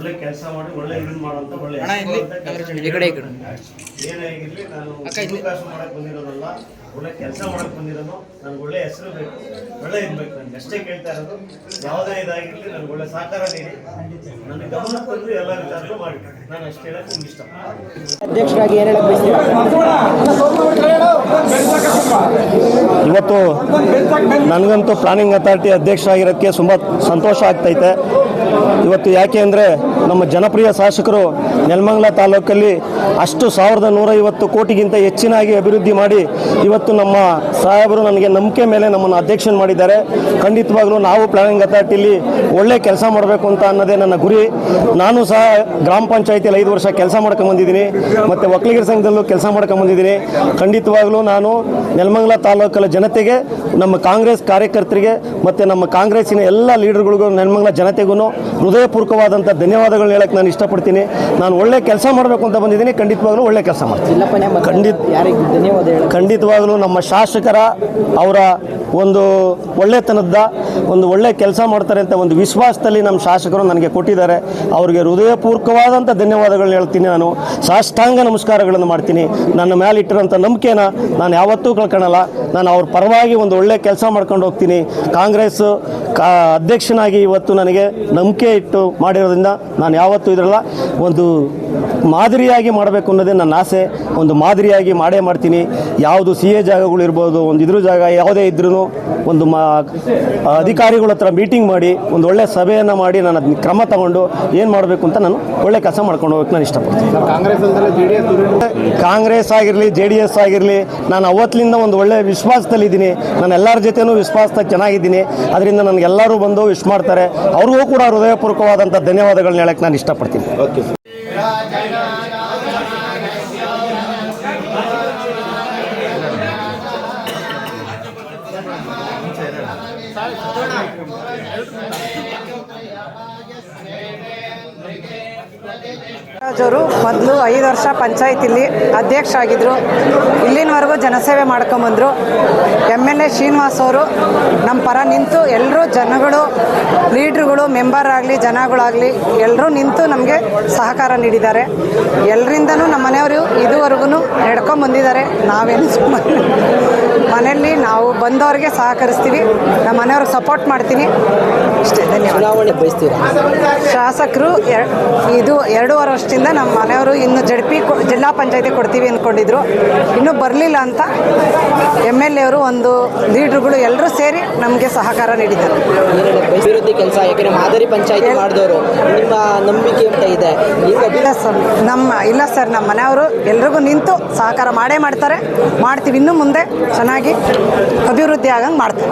ಒಳ್ಳೆ ಕೆಲಸ ಮಾಡಿ ಒಳ್ಳೆ ಇದನ್ನ ಮಾಡುವಂತ ಒಳ್ಳೆ ಏನಾಗಿರ್ಲಿ ನಾನು ಅವಕಾಶ ಮಾಡಕ್ ಬಂದಿರೋದಲ್ಲ, ಒಳ್ಳೆ ಕೆಲಸ ಮಾಡಕ್ ಬಂದಿರೋದು. ನನ್ಗೆ ಒಳ್ಳೆ ಹೆಸರು ಬೇಕು, ಒಳ್ಳೆ ಇರ್ಬೇಕು. ನನ್ಗೆ ಅಷ್ಟೇ ಕೇಳ್ತಾ ಇರೋದು. ಯಾವುದೇ ಇದಾಗಿರ್ಲಿ ನನ್ಗೆ ಒಳ್ಳೆ ಸಹಕಾರ ನೀಡಿ, ನನಗೆ ಗಮನ ತಂದು ಎಲ್ಲ ವಿಚಾರಗಳು ಮಾಡಿ. ನಾನು ಅಷ್ಟೇ ಹೇಳಕ್ ನಿಮ್ಗೆ ಇಷ್ಟ. ಅಧ್ಯಕ್ಷರಾಗಿ ಏನು ಹೇಳಕ್ ಬಯಸ್ತೀರಾ? ಇವತ್ತು ನನಗಂತೂ ಪ್ಲಾನಿಂಗ್ ಅಥಾರಿಟಿ ಅಧ್ಯಕ್ಷರಾಗಿರೋಕ್ಕೆ ತುಂಬ ಸಂತೋಷ ಆಗ್ತೈತೆ. ಇವತ್ತು ಯಾಕೆ ಅಂದರೆ ನಮ್ಮ ಜನಪ್ರಿಯ ಶಾಸಕರು ನೆಲಮಂಗಲ ತಾಲೂಕಲ್ಲಿ ಅಷ್ಟು 1150 ಕೋಟಿಗಿಂತ ಹೆಚ್ಚಿನಾಗಿ ಅಭಿವೃದ್ಧಿ ಮಾಡಿ ಇವತ್ತು ನಮ್ಮ ಸಾಹೇಬರು ನನಗೆ ನಂಬಿಕೆ ಮೇಲೆ ನಮ್ಮನ್ನು ಅಧ್ಯಕ್ಷನ್ ಮಾಡಿದ್ದಾರೆ. ಖಂಡಿತವಾಗ್ಲೂ ನಾವು ಪ್ಲಾನಿಂಗ್ ಅಥಾರಿಟಿಲಿ ಒಳ್ಳೆ ಕೆಲಸ ಮಾಡಬೇಕು ಅಂತ ಅನ್ನೋದೇ ನನ್ನ ಗುರಿ. ನಾನು ಸಹ ಗ್ರಾಮ ಪಂಚಾಯತಿಯಲ್ಲಿ 5 ವರ್ಷ ಕೆಲಸ ಮಾಡ್ಕೊಂಬಂದಿದ್ದೀನಿ, ಮತ್ತು ಒಕ್ಕಲಿಗರ ಸಂಘದಲ್ಲೂ ಕೆಲಸ ಮಾಡ್ಕೊಂಬಂದಿದ್ದೀನಿ. ಖಂಡಿತವಾಗ್ಲೂ ನಾನು ನೆಲಮಂಗಲ ತಾಲೂಕಲ್ಲ ಜನತೆಗೆ, ನಮ್ಮ ಕಾಂಗ್ರೆಸ್ ಕಾರ್ಯಕರ್ತರಿಗೆ ಮತ್ತು ನಮ್ಮ ಕಾಂಗ್ರೆಸ್ಸಿನ ಎಲ್ಲ ಲೀಡರ್ಗಳಿಗೂ, ನೆಲಮಂಗಲ ಜನತೆಗೂ ಹೃದಯಪೂರ್ವಕವಾದಂಥ ಧನ್ಯವಾದಗಳನ್ನ ಹೇಳಕ್ಕೆ ನಾನು ಇಷ್ಟಪಡ್ತೀನಿ. ನಾನು ಒಳ್ಳೆ ಕೆಲಸ ಮಾಡಬೇಕು ಅಂತ ಬಂದಿದ್ದೀನಿ. ಖಂಡಿತವಾಗ್ಲೂ ಒಳ್ಳೆ ಕೆಲಸ ಮಾಡ್ತೀನಿ. ಖಂಡಿತವಾಗ್ಲೂ ನಮ್ಮ ಶಾಸಕರ ಅವರ ಒಂದು ಒಳ್ಳೆತನದ ಒಂದು ಒಳ್ಳೆ ಕೆಲಸ ಮಾಡ್ತಾರೆ ಅಂತ ಒಂದು ವಿಶ್ವಾಸದಲ್ಲಿ ನಮ್ಮ ಶಾಸಕರು ನನಗೆ ಕೊಟ್ಟಿದ್ದಾರೆ. ಅವರಿಗೆ ಹೃದಯಪೂರ್ವಕವಾದಂಥ ಧನ್ಯವಾದಗಳನ್ನ ಹೇಳ್ತೀನಿ. ನಾನು ಸಾಷ್ಟಾಂಗ ನಮಸ್ಕಾರಗಳನ್ನು ಮಾಡ್ತೀನಿ. ನನ್ನ ಮೇಲೆ ಇಟ್ಟಿರೋಂಥ ನಂಬಿಕೆನ ನಾನು ಯಾವತ್ತೂ ಕಳ್ಕೊಳ್ಳಲ್ಲ. ನಾನು ಅವ್ರ ಪರವಾಗಿ ಒಂದು ಒಳ್ಳೆ ಕೆಲಸ ಮಾಡ್ಕೊಂಡು ಹೋಗ್ತೀನಿ. ಕಾಂಗ್ರೆಸ್ ಅಧ್ಯಕ್ಷನಾಗಿ ಇವತ್ತು ನನಗೆ ನಂಬಿಕೆ ಇಟ್ಟು ಮಾಡಿರೋದ್ರಿಂದ ನಾನು ಯಾವತ್ತೂ ಇದರಲ್ಲ ಒಂದು ಮಾದರಿಯಾಗಿ ಮಾಡಬೇಕು ಅನ್ನೋದೇ ನನ್ನ ಆಸೆ. ಒಂದು ಮಾದರಿಯಾಗಿ ಮಾಡೇ ಮಾಡ್ತೀನಿ. ಯಾವುದು CA ಜಾಗಗಳಿರ್ಬೋದು, ಒಂದು ಇದ್ರ ಜಾಗ ಯಾವುದೇ ಇದ್ರೂ ಒಂದು ಅಧಿಕಾರಿಗಳ ಹತ್ರ ಮೀಟಿಂಗ್ ಮಾಡಿ ಒಂದು ಒಳ್ಳೆ ಸಭೆಯನ್ನು ಮಾಡಿ ನಾನು ಅದನ್ನ ಕ್ರಮ ತಗೊಂಡು ಏನು ಮಾಡಬೇಕು ಅಂತ ನಾನು ಒಳ್ಳೆ ಕೆಲಸ ಮಾಡ್ಕೊಂಡು ಹೋಗಕ್ಕೆ ನಾನು ಇಷ್ಟಪಡ್ತೀನಿ. ಕಾಂಗ್ರೆಸ್ ಆಗಿರಲಿ JDS ಆಗಿರಲಿ, ನಾನು ಅವತ್ತಿನಿಂದ ಒಂದು ಒಳ್ಳೆ ವಿಶ್ವಾಸದಲ್ಲಿದ್ದೀನಿ. ನಾನು ಎಲ್ಲರ ಜೊತೆನೂ ವಿಶ್ವಾಸದಾಗ ಚೆನ್ನಾಗಿದ್ದೀನಿ. ಅದರಿಂದ ನನಗೆಲ್ಲರೂ ಬಂದು ವಿಶ್ ಮಾಡ್ತಾರೆ. ಅವ್ರಿಗೂ ಕೂಡ ಹೃದಯಪೂರ್ವಕವಾದಂಥ ಧನ್ಯವಾದಗಳನ್ನ ಹೇಳಕ್ಕೆ ನಾನು ಇಷ್ಟಪಡ್ತೀನಿ. ಓಕೆ. ಅವರು ಮೊದಲು 5 ವರ್ಷ ಪಂಚಾಯತಿಲಿ ಅಧ್ಯಕ್ಷ ಆಗಿದ್ದರು. ಇಲ್ಲಿನವರೆಗೂ ಜನಸೇವೆ ಮಾಡ್ಕೊಂಬಂದರು. MLA ಶ್ರೀನಿವಾಸ್ ಅವರು ನಮ್ಮ ಪರ ನಿಂತು ಎಲ್ಲರೂ ಜನಗಳು, ಲೀಡ್ರುಗಳು, ಮೆಂಬರ್ ಆಗಲಿ, ಜನಗಳಾಗಲಿ ಎಲ್ಲರೂ ನಿಂತು ನಮಗೆ ಸಹಕಾರ ನೀಡಿದ್ದಾರೆ. ಎಲ್ಲರಿಂದನೂ ನಮ್ಮ ಮನೆಯವರು ಇದುವರೆಗೂ ನಡ್ಕೊಂಬಂದಿದ್ದಾರೆ. ನಾವೇನು ಸುಮ್ಮನೆ ಮನೆಯಲ್ಲಿ ನಾವು ಬಂದವ್ರಿಗೆ ಸಹಕರಿಸ್ತೀವಿ, ನಮ್ಮ ಮನೆಯವ್ರಿಗೆ ಸಪೋರ್ಟ್ ಮಾಡ್ತೀನಿ. ಇಷ್ಟೇ. ಧನ್ಯವಾದ. ಶಾಸಕರು ಇದು 2.5 ವರ್ಷದಿಂದ ನಮ್ಮ ಮನೆಯವರು ಇನ್ನು ಜಿಲ್ಲಾ ಪಂಚಾಯತಿ ಕೊಡ್ತೀವಿ ಅಂದ್ಕೊಂಡಿದ್ರು. ಇನ್ನೂ ಬರಲಿಲ್ಲ ಅಂತ MLA ಅವರು, ಒಂದು ಲೀಡ್ರುಗಳು ಎಲ್ಲರೂ ಸೇರಿ ನಮಗೆ ಸಹಕಾರ ನೀಡಿದ್ದಾರೆ. ಅಭಿವೃದ್ಧಿ ಕೆಲಸ, ಯಾಕೆಂದರೆ ಮಾದರಿ ಪಂಚಾಯತಿ ಮಾಡಿದವರು ನಿಮ್ಮ ನಂಬಿಕೆ ಇದೆ? ಇಲ್ಲ ಸರ್, ನಮ್ಮ ಮನೆಯವರು ಎಲ್ರಿಗೂ ನಿಂತು ಸಹಕಾರ ಮಾಡೇ ಮಾಡ್ತೀವಿ. ಇನ್ನು ಮುಂದೆ ಚೆನ್ನಾಗಿ ಅಭಿವೃದ್ಧಿ ಆಗಂಗೆ ಮಾಡ್ತೀವಿ.